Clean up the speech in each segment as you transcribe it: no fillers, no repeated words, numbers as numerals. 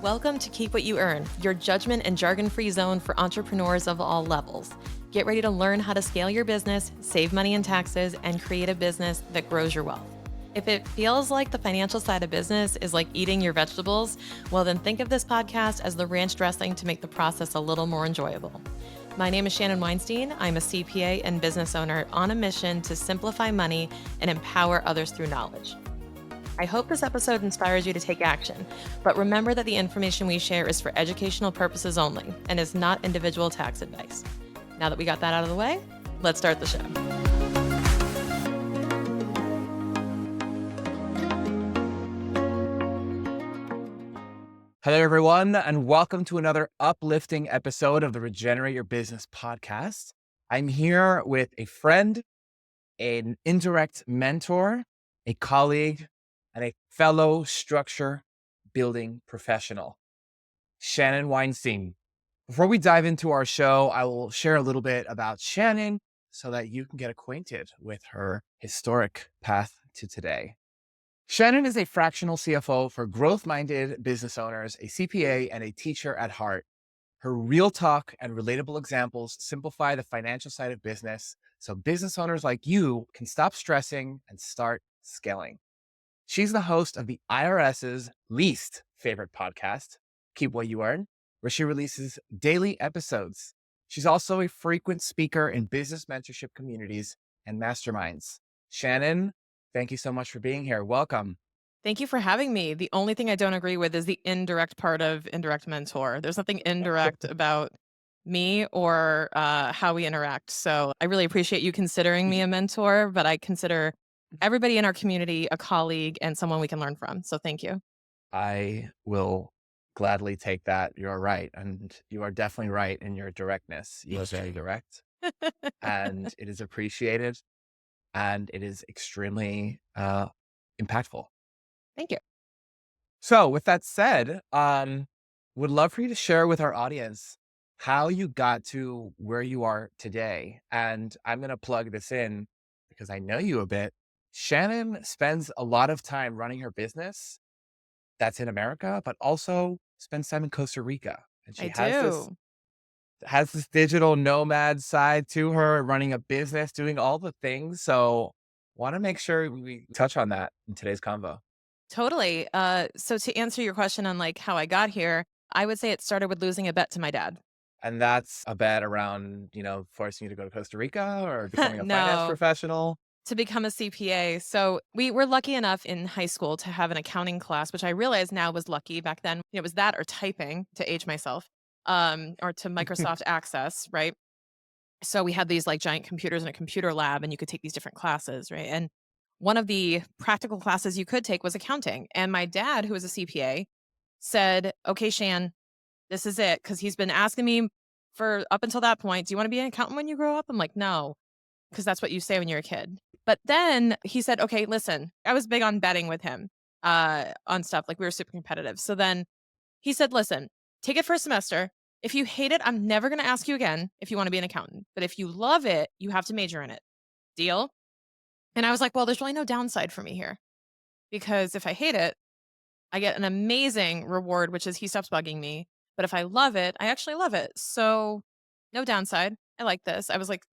Welcome to Keep What You Earn, your judgment and jargon-free zone for entrepreneurs of all levels. Get ready to learn how to scale your business, save money in taxes, and create a business that grows your wealth. If it feels like the financial side of business is like eating your vegetables, well, then think of this podcast as the ranch dressing to make the process a little more enjoyable. My name is Shannon Weinstein. I'm a CPA and business owner on a mission to simplify money and empower others through knowledge. I hope this episode inspires you to take action, but remember that the information we share is for educational purposes only and is not individual tax advice. Now that we got that out of the way, let's start the show. Hello, everyone, and welcome to another uplifting episode of the Regenerate Your Business podcast. I'm here with a friend, an indirect mentor, a colleague, and a fellow structure building professional, Shannon Weinstein. Before we dive into our show, I will share a little bit about Shannon so that you can get acquainted with her historic path to today. Shannon is a fractional CFO for growth-minded business owners, a CPA, and a teacher at heart. Her real talk and relatable examples simplify the financial side of business so business owners like you can stop stressing and start scaling. She's the host of the IRS's least favorite podcast, Keep What You Earn, where she releases daily episodes. She's also a frequent speaker in business mentorship communities and masterminds. Shannon, thank you so much for being here. Welcome. Thank you for having me. The only thing I don't agree with is the indirect part of indirect mentor. There's nothing indirect about me or how we interact. So I really appreciate you considering me a mentor, but I consider everybody in our community a colleague and someone we can learn from. So thank you. I will gladly take that. You're right. And you are definitely right in your directness. You are very direct and it is appreciated and it is extremely impactful. Thank you. So with that said, would love for you to share with our audience how you got to where you are today. And I'm going to plug this in because I know you a bit. Shannon spends a lot of time running her business that's in America, but also spends time in Costa Rica. And she has this digital nomad side to her, running a business, doing all the things. So want to make sure we touch on that in today's convo. Totally. So to answer your question on like how I got here, I would say it started with losing a bet to my dad. And that's a bet around, forcing you to go to Costa Rica or becoming a finance No, professional. to become a CPA. So we were lucky enough in high school to have an accounting class, which I realize now was lucky. Back then, it was that or typing, to age myself, or to Microsoft Access, right? So we had these like giant computers in a computer lab, and you could take these different classes, right? And one of the practical classes you could take was accounting. And my dad, who was a CPA, said, "Okay, Shan, this is it," because he's been asking me for up until that point, "Do you want to be an accountant when you grow up?" I'm like, "No," because that's what you say when you're a kid. But then he said, "Okay, listen." I was big on betting with him on stuff. Like we were super competitive. So then he said, "Listen, take it for a semester. If you hate it, I'm never going to ask you again if you want to be an accountant. But if you love it, you have to major in it. Deal?" And I was like, "Well, there's really no downside for me here because if I hate it, I get an amazing reward, which is he stops bugging me. But if I love it, I actually love it. So no downside. I like this." I was like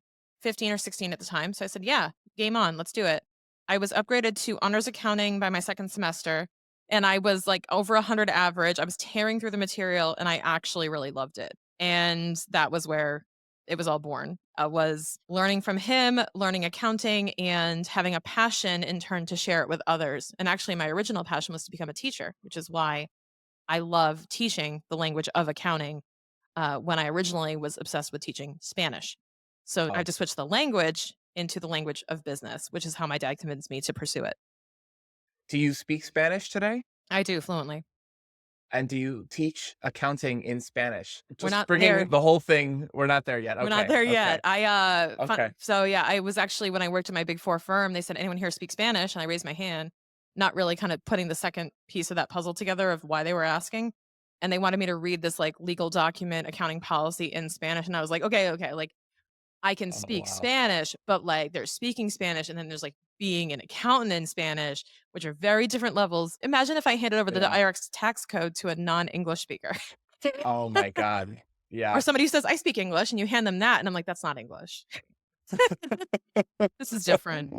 15 or 16 at the time. So I said, "Yeah, game on. Let's do it." I was upgraded to honors accounting by my second semester. And I was like over 100 average. I was tearing through the material and I actually really loved it. And that was where it was all born. I was learning from him, learning accounting, and having a passion in turn to share it with others. And actually, my original passion was to become a teacher, which is why I love teaching the language of accounting when I originally was obsessed with teaching Spanish. So I Oh, had to switch the language into the language of business, which is how my dad convinced me to pursue it. do you speak Spanish today? I do fluently. And do you teach accounting in Spanish? We're Just not bringing there. the whole thing. We're not there yet. We're not Okay. there Okay. yet. Okay. So yeah, I was actually when I worked at my big four firm, they said, "Anyone here speak Spanish?" And I raised my hand, not really kind of putting the second piece of that puzzle together of why they were asking. And they wanted me to read this like legal document, accounting policy in Spanish. And I was like, okay, like I can Oh, speak wow. Spanish, but like there's speaking Spanish and then there's like being an accountant in Spanish, which are very different levels. Imagine if I handed over the Yeah. IRS tax code to a non-English speaker Oh my God. or Yeah. somebody who says, I speak English, and you hand them that. And I'm like, that's not English. This is different.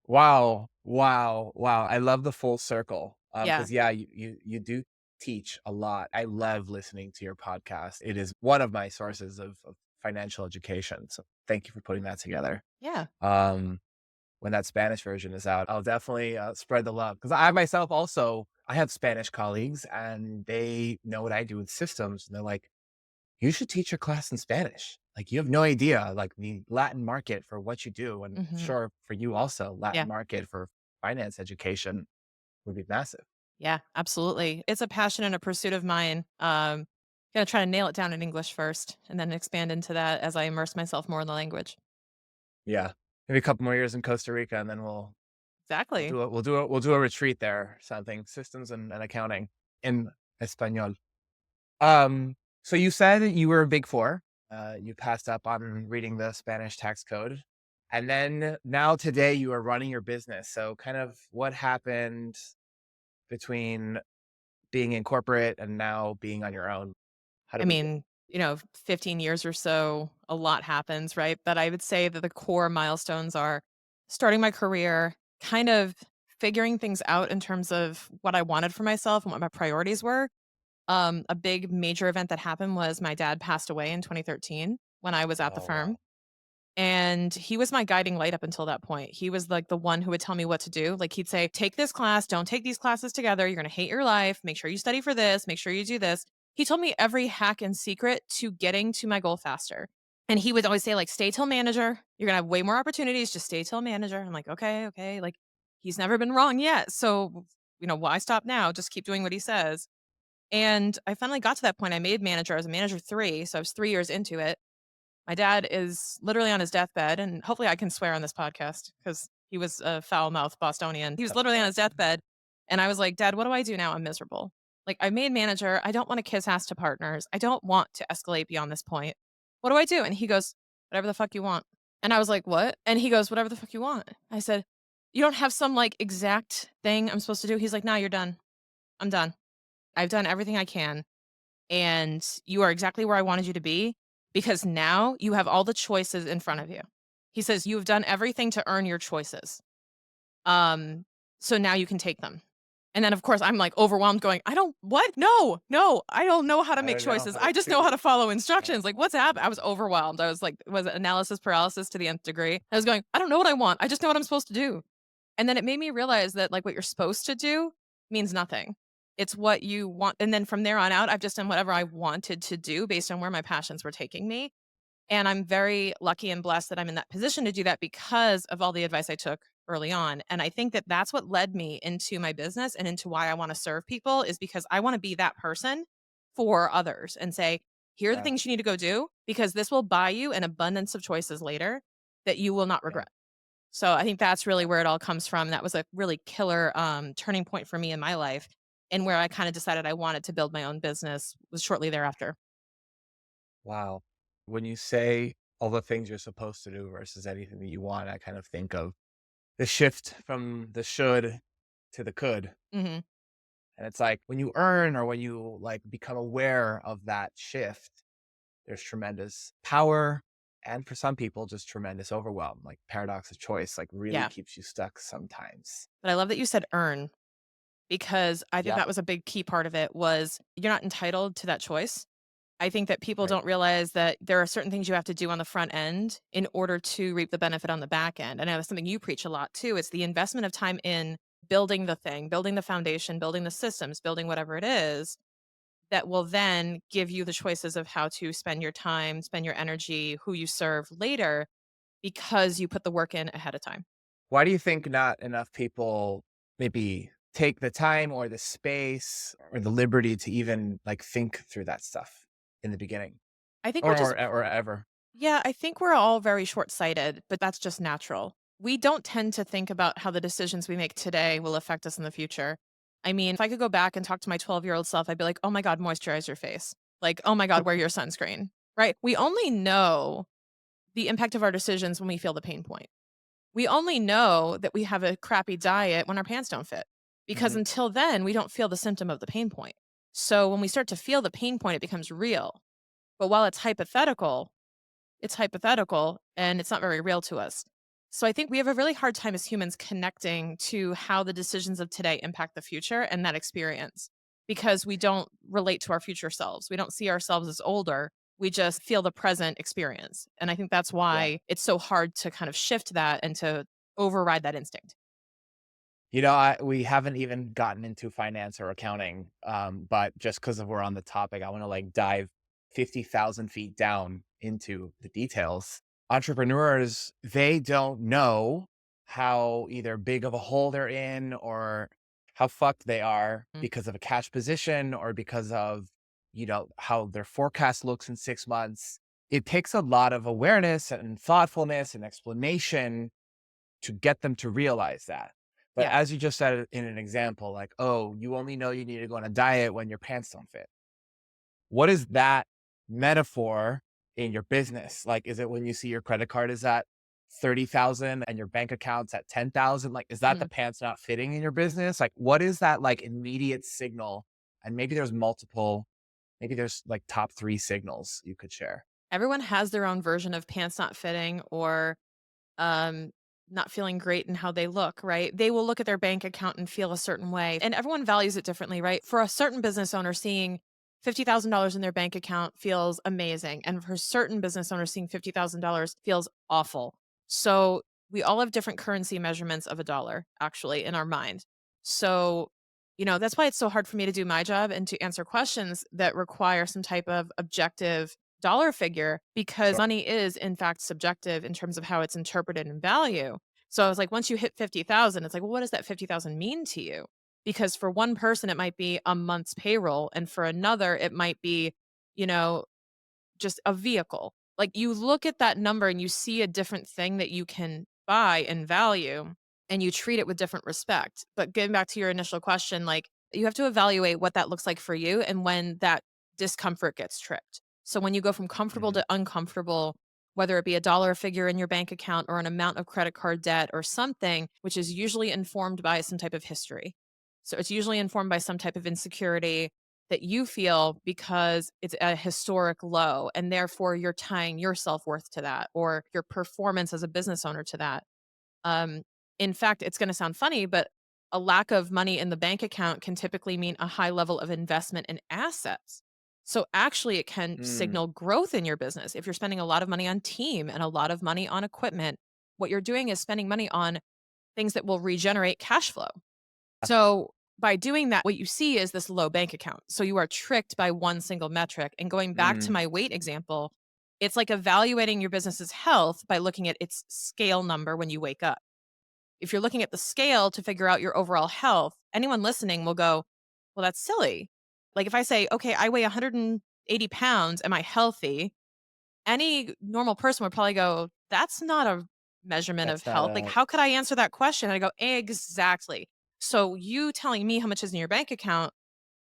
Wow. Wow. Wow. I love the full circle. Yeah. Because yeah, you do teach a lot. I love listening to your podcast. It is one of my sources of financial education. So thank you for putting that together. Yeah. Um, when that Spanish version is out, I'll definitely spread the love because I myself also I have Spanish colleagues and they know what I do with systems and they're like, you should teach your class in Spanish. Like you have no idea, like the Latin market for what you do. And Hmm. sure, for you also, Yeah. Latin market for finance education would be massive. Yeah, absolutely. It's a passion and a pursuit of mine. Gonna try to nail it down in English first and then expand into that as I immerse myself more in the language. Yeah. Maybe a couple more years in Costa Rica and then we'll Exactly. we'll do a retreat there, something, systems and accounting in Espanol. Um, so you said you were a Big 4. You passed up on reading the Spanish tax code, and then now today you are running your business. So kind of what happened between being in corporate and now being on your own? How I did we get. mean, 15 years or so, a lot happens, right? But I would say that the core milestones are starting my career, kind of figuring things out in terms of what I wanted for myself and what my priorities were. A big major event that happened was my dad passed away in 2013 when I was at the Oh, firm. wow. And he was my guiding light up until that point. He was like the one who would tell me what to do. Like he'd say, take this class, don't take these classes together. You're going to hate your life. Make sure you study for this. Make sure you do this. He told me every hack and secret to getting to my goal faster. And he would always say, like, stay till manager. You're going to have way more opportunities. Just stay till manager. I'm like, okay, okay. Like he's never been wrong yet. So, why stop now? Just keep doing what he says. And I finally got to that point. I made manager. I was a manager 3. So I was 3 years into it. My dad is literally on his deathbed, and hopefully I can swear on this podcast because he was a foul-mouthed Bostonian. He was Of literally on his course. deathbed, and I was like, "Dad, what do I do now? I'm miserable. Like, I made manager. I don't wanna kiss ass to partners. I don't want to escalate beyond this point. What do I do?" And he goes, "Whatever the fuck you want." And I was like, "What?" And he goes, "Whatever the fuck you want." I said, "You don't have some, like, exact thing I'm supposed to do?" He's like, "No, you're done. I'm done. I've done everything I can and you are exactly where I wanted you to be because now you have all the choices in front of you." He says, "You have done everything to earn your choices. Um, so now you can take them." And then of course I'm like overwhelmed going, "I don't what? No, no, I don't know how to I make don't know choices. how to I just know how to choose. follow Yeah. instructions. Like what's happening?" I was overwhelmed. I was like, was it analysis paralysis to the nth degree? I was going, "I don't know what I want. I just know what I'm supposed to do." And then it made me realize that, like, what you're supposed to do means nothing. It's what you want and then from there on out, I've just done whatever I wanted to do based on where my passions were taking me, and I'm very lucky and blessed that I'm in that position to do that because of all the advice I took early on, and I think that that's what led me into my business and into why I wanna serve people is because I wanna be that person for others and say, "Here are the Yeah. things you need to go do because this will buy you an abundance of choices later that you will not Yeah. regret." So I think that's really Yeah. where it all comes from. That was a really killer turning point for me in my life and where I kind of decided I wanted to build my own business was shortly thereafter. Wow. When you say all the things you're supposed to do versus anything that you want, I kind of think of the shift from the should to the could. Hmm. And it's like when you earn or when you like become aware of that shift, there's tremendous power. And for some people, just tremendous overwhelm, like paradox of choice, like really Yeah. keeps you stuck sometimes. But I love that you said earn because I think Yeah. that was a big key part of it was you're not entitled to that choice. I think that people Right. don't realize that there are certain things you have to do on the front end in order to reap the benefit on the back end. And I know that's something you preach a lot too. It's the investment of time in building the thing, building the foundation, building the systems, building whatever it is that will then give you the choices of how to spend your time, spend your energy, who you serve later because you put the work in ahead of time. Why do you think not enough people maybe take the time or the space or the liberty to even like think through that stuff in the beginning I think we're just or ever? Yeah, I think we're all very short-sighted, but that's just natural. We don't tend to think about how the decisions we make today will affect us in the future. I mean, if I could go back and talk to my 12-year-old self, I'd be like, "Oh my god, moisturize your face." Like, "Oh my god, wear your sunscreen." Right? We only know the impact of our decisions when we feel the pain point. We only know that we have a crappy diet when our pants don't fit, because Mhm. until then, we don't feel the symptom of the pain point. So when we start to feel the pain point, it becomes real. But while it's hypothetical and it's not very real to us. So I think we have a really hard time as humans connecting to how the decisions of today impact the future and that experience, because we don't relate to our future selves. We don't see ourselves as older. We just feel the present experience. And I think that's Yeah. why it's so hard to kind of shift that and to override that instinct. We haven't even gotten into finance or accounting, but just because we're on the topic, I want to like dive 50,000 feet down into the details. Entrepreneurs, they don't know how either big of a hole they're in or how fucked they are Mm. because of a cash position or because of, how their forecast looks in 6 months. It takes a lot of awareness and thoughtfulness and explanation to get them to realize that. But Yeah. as you just said in an example, like, oh, you only know you need to go on a diet when your pants don't fit. What is that metaphor in your business? Like, is it when you see your credit card is at 30,000 and your bank account's at 10,000? Like, is that the Mhm. pants not fitting in your business? Like, what is that like immediate signal? And maybe there's like top three signals you could share. Everyone has their own version of pants not fitting or um, not feeling great in how they look, right? They will look at their bank account and feel a certain way. And everyone values it differently, right? For a certain business owner, seeing $50,000 in their bank account feels amazing. And for certain business owners, seeing $50,000 feels awful. So we all have different currency measurements of a dollar, actually, in our mind. So, that's why it's so hard for me to do my job and to answer questions that require some type of objective dollar figure, because Sure. money is in fact subjective in terms of how it's interpreted in value. So I was like, once you hit 50,000, it's like, well, what does that 50,000 mean to you? Because for one person, it might be a month's payroll. And for another, it might be, you know, just a vehicle. Like, you look at that number and you see a different thing that you can buy and value, and you treat it with different respect. But getting back to your initial question, like, you have to evaluate what that looks like for you and when that discomfort gets tripped. So when you go from comfortable Mhm. to uncomfortable, whether it be a dollar figure in your bank account or an amount of credit card debt or something, which is usually informed by some type of history. So it's usually informed by some type of insecurity that you feel because it's a historic low, and therefore you're tying your self-worth to that or your performance as a business owner to that. Um, in fact, it's going to sound funny, but a lack of money in the bank account can typically mean a high level of investment in assets. So actually, it can Mm. signal growth in your business. If you're spending a lot of money on team and a lot of money on equipment, what you're doing is spending money on things that will regenerate cash flow. So by doing that, what you see is this low bank account. So you are tricked by one single metric. And going back to Mm. my weight example, it's like evaluating your business's health by looking at its scale number when you wake up. If you're looking at the scale to figure out your overall health, anyone listening will go, well, that's silly. Like if I say, okay, I weigh 180 pounds, am I healthy? Any normal person would probably go, that's not a measurement of That's not health. Like, a how could I answer that question? And I go, exactly. So you telling me how much is in your bank account,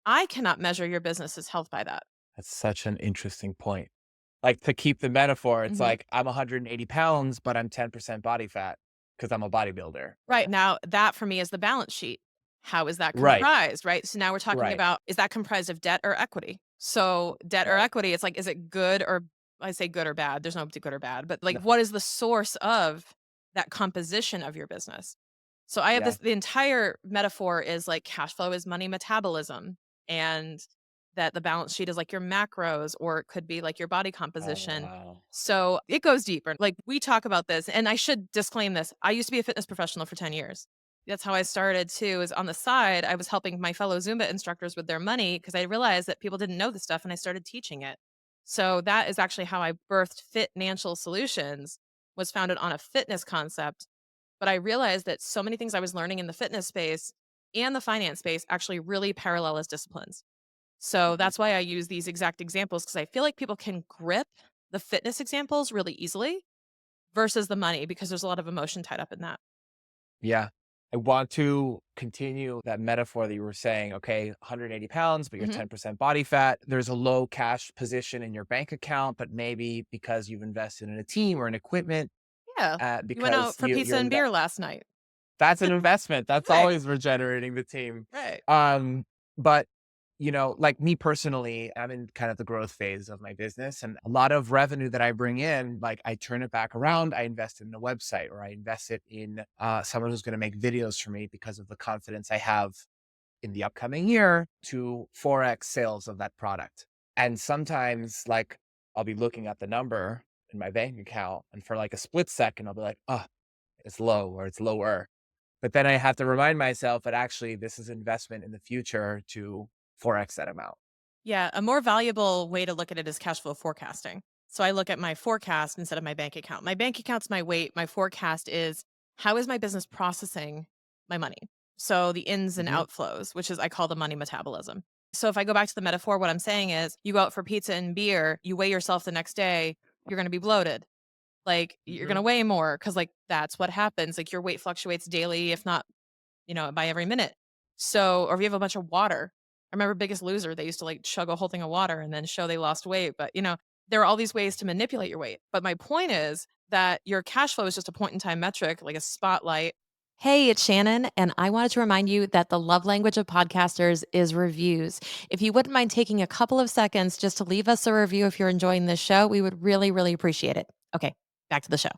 I cannot measure your business's health by that. That's such an interesting point. Like, to keep the metaphor, it's Mhm. like, I'm 180 pounds, but I'm 10% body fat because 'cause I'm a bodybuilder. Right. Now, that for me is the balance sheet. How is that Right, comprised? Right. So now we're talking right, about, is that comprised of debt or equity? So, debt or right. equity, it's like, is it good or, I say good or bad? There's no good or bad, but like, No, what is the source of that composition of your business? So, I have yeah. this, the entire metaphor is like cash flow is money metabolism, and that the balance sheet is like your macros, or it could be like your body Oh, composition. wow. So it goes deeper. Like, we talk about this, and I should disclaim this. I used to be a fitness professional for 10 years. That's how I started too, is on the side, I was helping my fellow Zumba instructors with their money because I realized that people didn't know this stuff and I started teaching it. So that is actually how I birthed Fit Financial Solutions, was founded on a fitness concept. But I realized that so many things I was learning in the fitness space and the finance space actually really parallel as disciplines. So Mhm. that's why I use these exact examples, because I feel like people can grip the fitness examples really easily versus the money, because there's a lot of emotion tied up in that. Yeah. I want to continue that metaphor that you were saying, okay, 180 pounds, but you're Mhm. 10% body fat. There's a low cash position in your bank account, but maybe because you've invested in a team or in equipment, Yeah. You went out because for pizza you're and beer last night. that's an investment. That's Right. always regenerating the team. Right. But like me personally, I'm in kind of the growth phase of my business, and a lot of revenue that I bring in, like I turn it back around. I invest it in a website, or I invest it in someone who's going to make videos for me because of the confidence I have in the upcoming year to 4x sales of that product. And sometimes, like, I'll be looking at the number in my bank account, and for like a split second, I'll be like, oh, it's low or it's lower. But then I have to remind myself that actually this is investment in the future to 4x that amount. Yeah, a more valuable way to look at it is cash flow forecasting. So I look at my forecast instead of my bank account. My bank account's my weight. My forecast is how is my business processing my money? So the ins and Hmm. outflows, which is I call the money metabolism. So if I go back to the metaphor, what I'm saying is you go out for pizza and beer, you weigh yourself the next day, you're going to be bloated. Like you're going Hmm. to weigh more cuz like that's what happens. Like your weight fluctuates daily if not by every minute. So, or if you have a bunch of water. I remember Biggest Loser, they used to like chug a whole thing of water and then show they lost weight. But, there are all these ways to manipulate your weight. But my point is that your cash flow is just a point in time metric, like a spotlight. Hey, it's Shannon, and I wanted to remind you that the love language of podcasters is reviews. If you wouldn't mind taking a couple of seconds just to leave us a review if you're enjoying this show, we would really, really appreciate it. Okay, back to the show.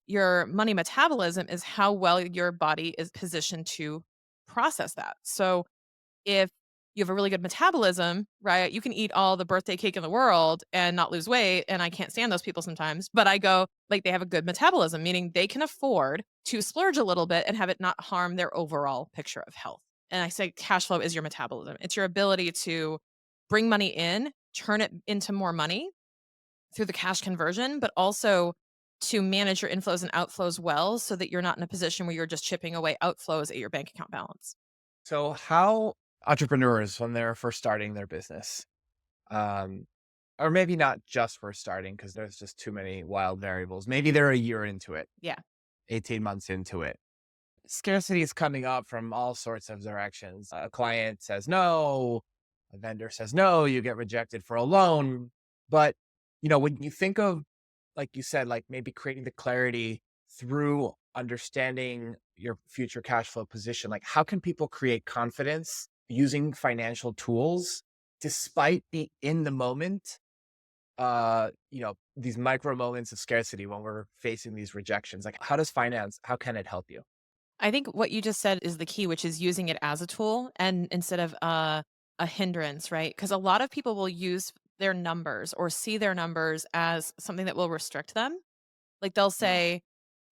Your money metabolism is how well your body is positioned to process that. So if you have a really good metabolism, right, you can eat all the birthday cake in the world and not lose weight. And I can't stand those people sometimes, but I go, like, they have a good metabolism, meaning they can afford to splurge a little bit and have it not harm their overall picture of health. And I say cash flow is your metabolism. It's your ability to bring money in, turn it into more money through the cash conversion, but also to manage your inflows and outflows well so that you're not in a position where you're just chipping away outflows at your bank account balance. So, how entrepreneurs, when they're first starting their business, um, or maybe not just first starting, because there's just too many wild variables. Maybe they're a year into it, Yeah. 18 months into it. Scarcity is coming up from all sorts of directions. A client says no, a vendor says no, you get rejected for a loan. But, when you think of, like you said, like maybe creating the clarity through understanding your future cash flow position, like how can people create confidence using financial tools despite the in the moment, these micro moments of scarcity when we're facing these rejections? Like, how can it help you? I think what you just said is the key, which is using it as a tool and instead of a hindrance, right? Because a lot of people will use their numbers or see their numbers as something that will restrict them. Like they'll say,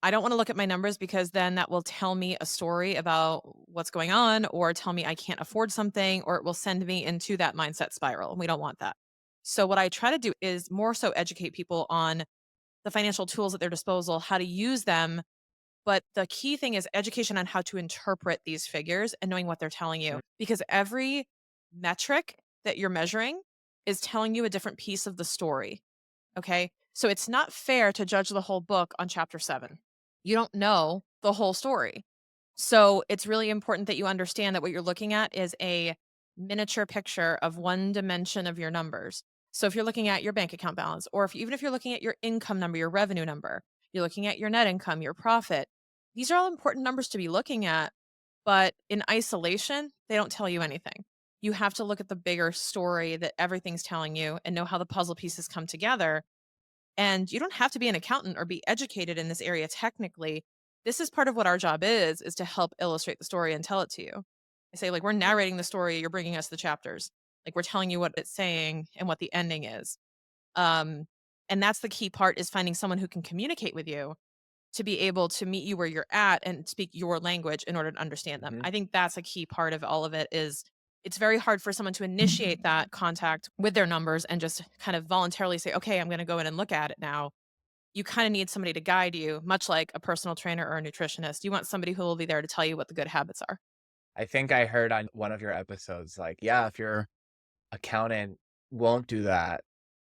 I don't want to look at my numbers because then that will tell me a story about what's going on or tell me I can't afford something or it will send me into that mindset spiral. And we don't want that. So, what I try to do is more so educate people on the financial tools at their disposal, how to use them. But the key thing is education on how to interpret these figures and knowing what they're telling you because every metric that you're measuring is telling you a different piece of the story. Okay. So it's not fair to judge the whole book on chapter 7. You don't know the whole story. So it's really important that you understand that what you're looking at is a miniature picture of one dimension of your numbers. So if you're looking at your bank account balance, or even if you're looking at your income number, your revenue number, you're looking at your net income, your profit, these are all important numbers to be looking at. But in isolation, they don't tell you anything. You have to look at the bigger story that everything's telling you and know how the puzzle pieces come together and you don't have to be an accountant or be educated in this area technically. This is part of what our job is to help illustrate the story and tell it to you. I say, like, we're narrating the story, you're bringing us the chapters. Like, we're telling you what it's saying and what the ending is. Um, and that's the key part is finding someone who can communicate with you to be able to meet you where you're at and speak your language in order to understand them. Mhm. I think that's a key part of all of it is it's very hard for someone to initiate that contact with their numbers and just kind of voluntarily say, "Okay, I'm going to go in and look at it now." You kind of need somebody to guide you, much like a personal trainer or a nutritionist. You want somebody who will be there to tell you what the good habits are. I think I heard on one of your episodes, like, yeah, if your accountant won't do that,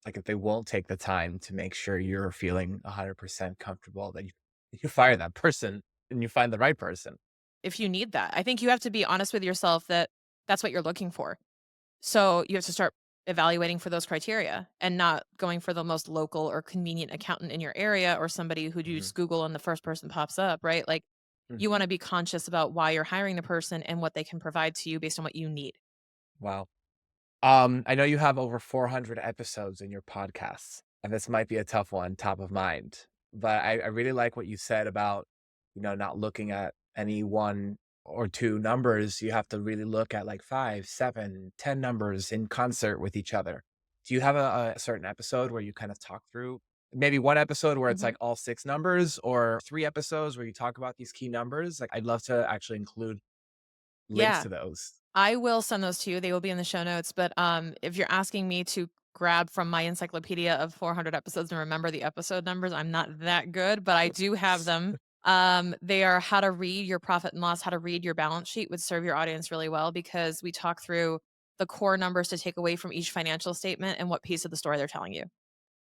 like if they won't take the time to make sure you're feeling 100% comfortable, that you fire that person and you find the right person. If you need that, I think you have to be honest with yourself that that's what you're looking for. So you have to start evaluating for those criteria and not going for the most local or convenient accountant in your area or somebody who you Hmm. just Google and the first person pops up, right? Like you Hmm. want to be conscious about why you're hiring the person and what they can provide to you based on what you need. Wow. I know you have over 400 episodes in your podcasts, and this might be a tough one, top of mind. But I really like what you said about, not looking at any one or two numbers. You have to really look at like 5, 7, 10 numbers in concert with each other. Do you have a certain episode where you kind of talk through maybe one episode where it's Mhm. like all six numbers, or three episodes where you talk about these key numbers? Like, I'd love to actually include links Yeah, to those. I will send those to you. They will be in the show notes. But if you're asking me to grab from my encyclopedia of 400 episodes and remember the episode numbers, I'm not that good, but I do have them. They are how to read your profit and loss, how to read your balance sheet would serve your audience really well because we talk through the core numbers to take away from each financial statement and what piece of the story they're telling you.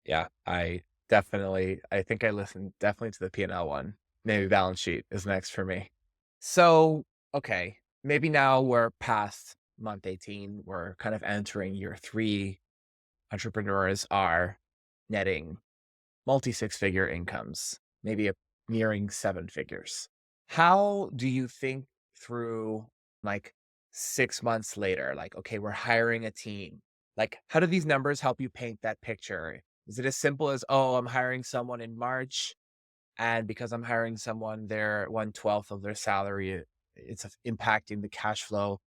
Yeah, I think I listened definitely to the P&L one. Maybe balance sheet is next for me. So, okay, maybe now we're past month 18. We're kind of entering year 3. Entrepreneurs are netting multi six-figure incomes, maybe nearing 7 figures. How do you think through, like, 6 months later? Like, okay, we're hiring a team. Like, how do these numbers help you paint that picture? Is it as simple as, "Oh, I'm hiring someone in March, and because I'm hiring someone, they're 1/12 of their salary, it's impacting the cash flow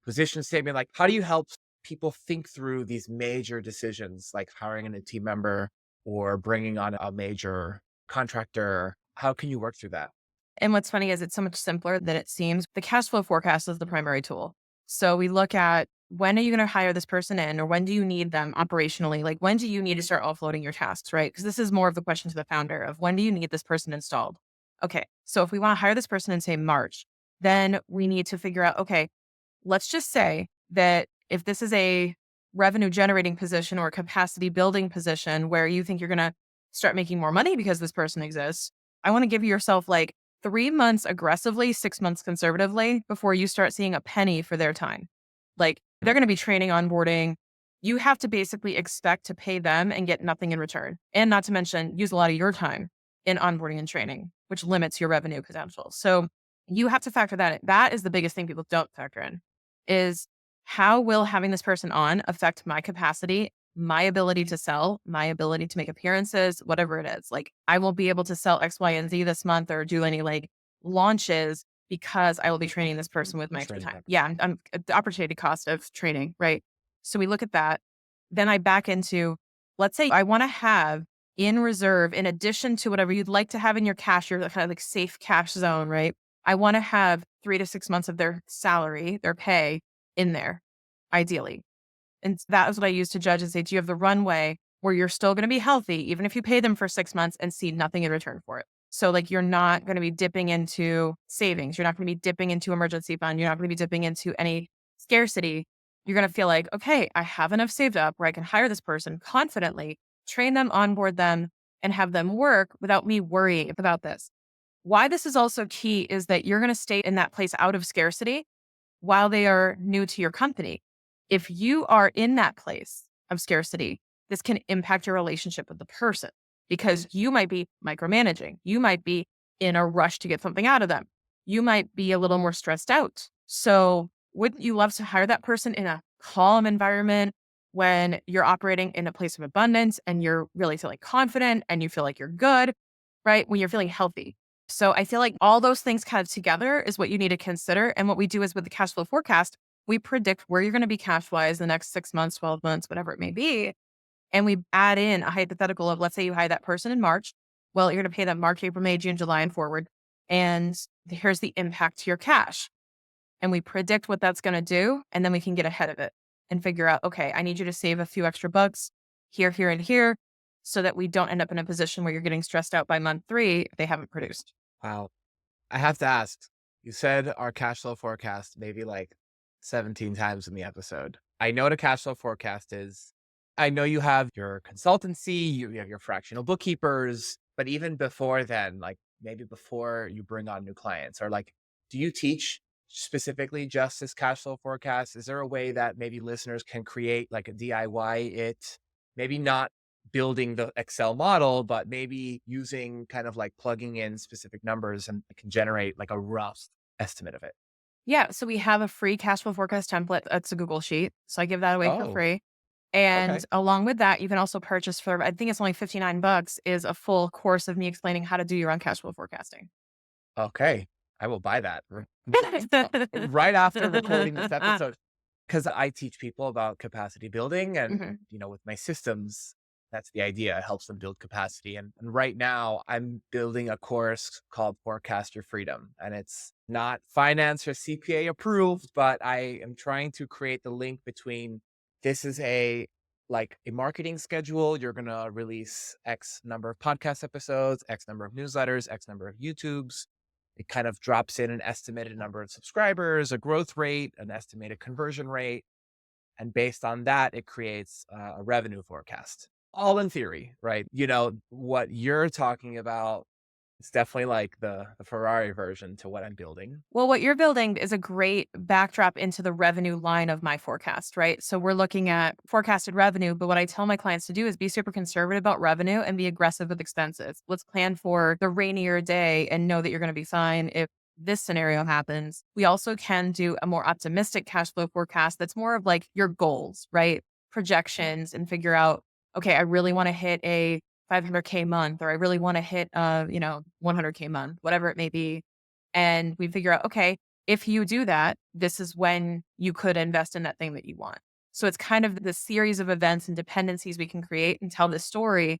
position statement." Like, how do you help people think through these major decisions, like hiring a new team member or bringing on a major contractor? How can you work through that? And what's funny is it's so much simpler than it seems. The cash flow forecast is the primary tool. So we look at when are you going to hire this person in or when do you need them operationally? Like when do you need to start offloading your tasks, right? Because this is more of the question to the founder of when do you need this person installed? Okay. So if we want to hire this person in say March, then we need to figure out, okay, let's just say that if this is a revenue generating position or a capacity building position where you think you're going to start making more money because this person exists, I want to give yourself like 3 months aggressively, 6 months conservatively before you start seeing a penny for their time. Like they're going to be training, onboarding. You have to basically expect to pay them and get nothing in return. And not to mention, use a lot of your time in onboarding and training, which limits your revenue potential. So you have to factor that in. That is the biggest thing people don't factor in is how will having this person on affect my capacity, my ability to sell, my ability to make appearances, whatever it is. Like I won't be able to sell X, Y, and Z this month or do any like launches because I will be training this person with my extra Training time. that Yeah, person. the opportunity cost of training, right? So we look at that. Then I back into, let's say I want to have in reserve, in addition to whatever you'd like to have in your cash, your kind of like safe cash zone, right? I want to have 3 to 6 months of their salary, their pay in there, ideally. And that is what I use to judge and say, do you have the runway where you're still going to be healthy, even if you pay them for 6 months and see nothing in return for it? So, like, you're not going to be dipping into savings. You're not going to be dipping into emergency fund. You're not going to be dipping into any scarcity. You're going to feel like, okay, I have enough saved up where I can hire this person confidently, train them, onboard them, and have them work without me worrying about this. Why this is also key is that you're going to stay in that place out of scarcity while they are new to your company. If you are in that place of scarcity, this can impact your relationship with the person because you might be micromanaging. You might be in a rush to get something out of them. You might be a little more stressed out. So, wouldn't you love to hire that person in a calm environment when you're operating in a place of abundance and you're really feeling confident and you feel like you're good, right? When you're feeling healthy. So I feel like all those things kind of together is what you need to consider. And what we do is with the cash flow forecast, we predict where you're going to be cash wise the next 6 months, 12 months, whatever it may be. And we add in a hypothetical of, let's say you hire that person in March. Well, you're going to pay them March, April, May, June, July, and forward. And here's the impact to your cash. And we predict what that's going to do. And then we can get ahead of it and figure out, okay, I need you to save a few extra bucks here, here, and here so that we don't end up in a position where you're getting stressed out by month 3 if they haven't produced. Wow. I have to ask, you said our cash flow forecast maybe like 17 times in the episode. I know what a cash flow forecast is. I know you have your consultancy, you have your fractional bookkeepers, but even before then, like maybe before you bring on new clients or like, do you teach specifically just as cash flow forecast? Is there a way that maybe listeners can create like a DIY it, maybe not building the Excel model, but maybe using kind of like plugging in specific numbers and it can generate like a rough estimate of it? Yeah, so we have a free cash flow forecast template. That's a Google sheet. So I give that away for Oh, free. And okay. along with that, you can also purchase for, I think it's only $59, is a full course of me explaining how to do your own cash flow forecasting. Okay. I will buy that right after recording this episode. Because I teach people about capacity building and, Mhm. with my systems, that's the idea. It helps them build capacity. And right now I'm building a course called Forecast Your Freedom. And it's not finance or CPA approved, but I am trying to create the link between this is a marketing schedule. You're going to release X number of podcast episodes, X number of newsletters, X number of YouTubes. It kind of drops in an estimated number of subscribers, a growth rate, an estimated conversion rate. And based on that, it creates a revenue forecast. All in theory, right? What you're talking about is definitely like the Ferrari version to what I'm building. Well, what you're building is a great backdrop into the revenue line of my forecast, right? So we're looking at forecasted revenue, but what I tell my clients to do is be super conservative about revenue and be aggressive with expenses. Let's plan for the rainier day and know that you're going to be fine if this scenario happens. We also can do a more optimistic cash flow forecast that's more of like your goals, right? Projections and figure out, okay, I really want to hit a 500K month, or I really want to hit 100K month, whatever it may be, and we figure out, okay, if you do that, this is when you could invest in that thing that you want. So it's kind of the series of events and dependencies we can create and tell this story,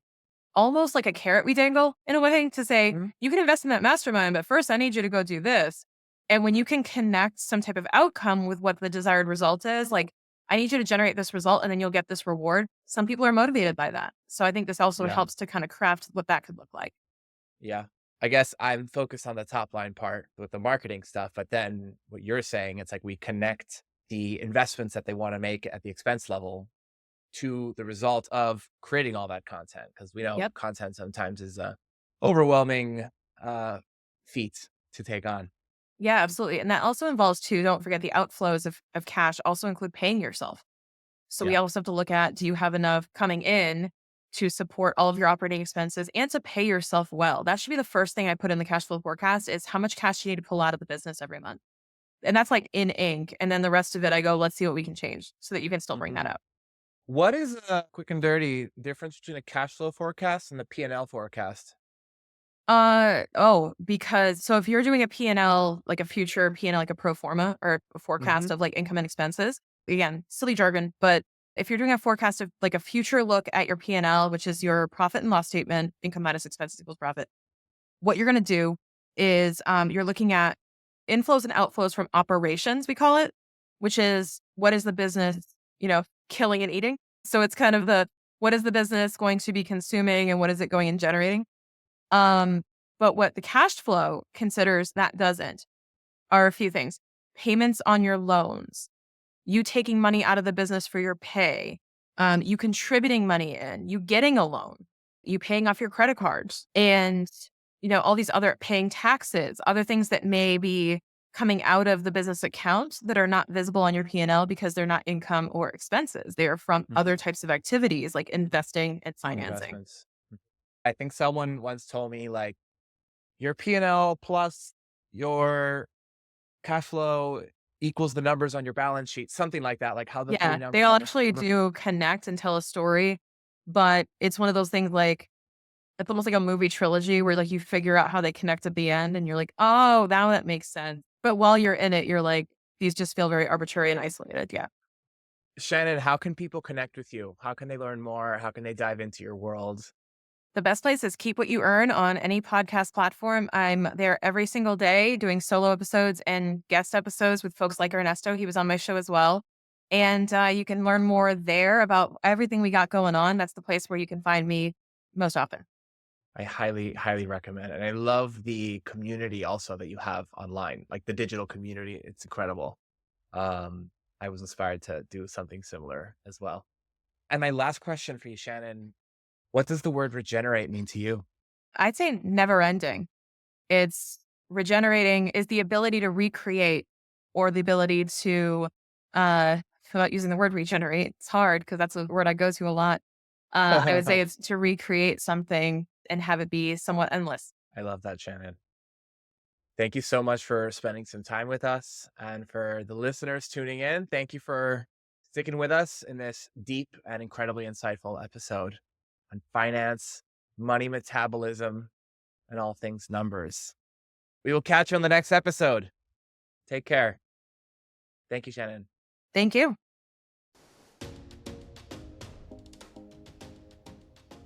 almost like a carrot we dangle in a way to say, Mhm. you can invest in that mastermind, but first I need you to go do this. And when you can connect some type of outcome with what the desired result is, like, I need you to generate this result and then you'll get this reward. Some people are motivated by that. So I think this also Yeah. helps to kind of craft what that could look like. Yeah. I guess I'm focused on the top line part with the marketing stuff, but then what you're saying, it's like we connect the investments that they want to make at the expense level to the result of creating all that content. Because we know Yep. content sometimes is a overwhelming uh, feat to take on. Yeah, absolutely. And that also involves too, don't forget the outflows of cash also include paying yourself. So we Yeah. also have to look at, do you have enough coming in to support all of your operating expenses and to pay yourself well? That should be the first thing I put in the cash flow forecast is how much cash you need to pull out of the business every month. And that's like in ink. And then the rest of it, I go, let's see what we can change so that you can still bring that Mhm. up. What is a quick and dirty difference between a cash flow forecast and the P&L forecast? Because so if you're doing a P&L, like a future P&L, like a pro forma or a Hmm. forecast of like income and expenses, again, silly jargon, but if you're doing a forecast of like a future look at your P&L, which is your profit and loss statement, income minus expenses equals profit, what you're going to do is you're looking at inflows and outflows from operations, we call it, which is what is the business, killing and eating. So it's kind of the what is the business going to be consuming and what is it going and generating. Um, but what the cash flow considers that doesn't are a few things. Payments on your loans, you taking money out of the business for your pay, you contributing money in, you getting a loan, you paying off your credit cards, and all these other paying taxes, other things that may be coming out of the business account that are not visible on your P&L because they're not income or expenses. They are from other types of activities like investing and financing. Investments. I think someone once told me like your P&L plus your cash flow equals the numbers on your balance sheet, something like that, like how the three Yeah, they numbers. all actually do connect and tell a story, but it's one of those things like it's almost like a movie trilogy where like you figure out how they connect at the end and you're like, "Oh, now that makes sense." But while you're in it, you're like, these just feel very arbitrary and isolated. Yeah. Shannon, how can people connect with you? How can they learn more? How can they dive into your world? The best place is Keep What You Earn on any podcast platform. I'm there every single day doing solo episodes and guest episodes with folks like Ernesto. He was on my show as well. And you can learn more there about everything we got going on. That's the place where you can find me most often. I highly, highly recommend. And I love the community also that you have online, like the digital community. It's incredible. Um, I was inspired to do something similar as well. And my last question for you, Shannon, what does the word regenerate mean to you? I'd say never ending. It's regenerating is the ability to recreate or the ability to, without using the word regenerate, it's hard because that's a word I go to a lot. I would say I it's to recreate something and have it be somewhat endless. love that, Shannon. Thank you so much for spending some time with us. And for the listeners tuning in, thank you for sticking with us in this deep and incredibly insightful episode on finance, money metabolism, and all things numbers. We will catch you on the next episode. Take care. Thank you, Shannon. Thank you.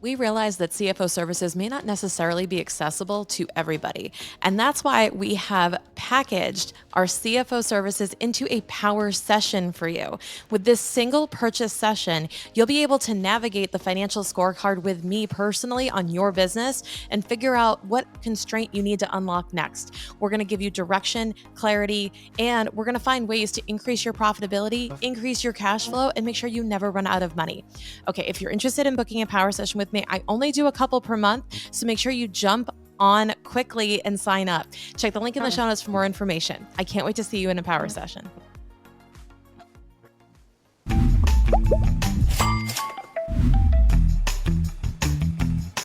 We realize that CFO services may not necessarily be accessible to everybody. And that's why we have packaged our CFO services into a power session for you. With this single purchase session, you'll be able to navigate the financial scorecard with me personally on your business and figure out what constraint you need to unlock next. We're going to give you direction, clarity, and we're going to find ways to increase your profitability, increase your cash flow, and make sure you never run out of money. Okay, if you're interested in booking a power session with me, I only do a couple per month, so make sure you jump on quickly and sign up. Check the link in the show notes for more information. I can't wait to see you in a power session.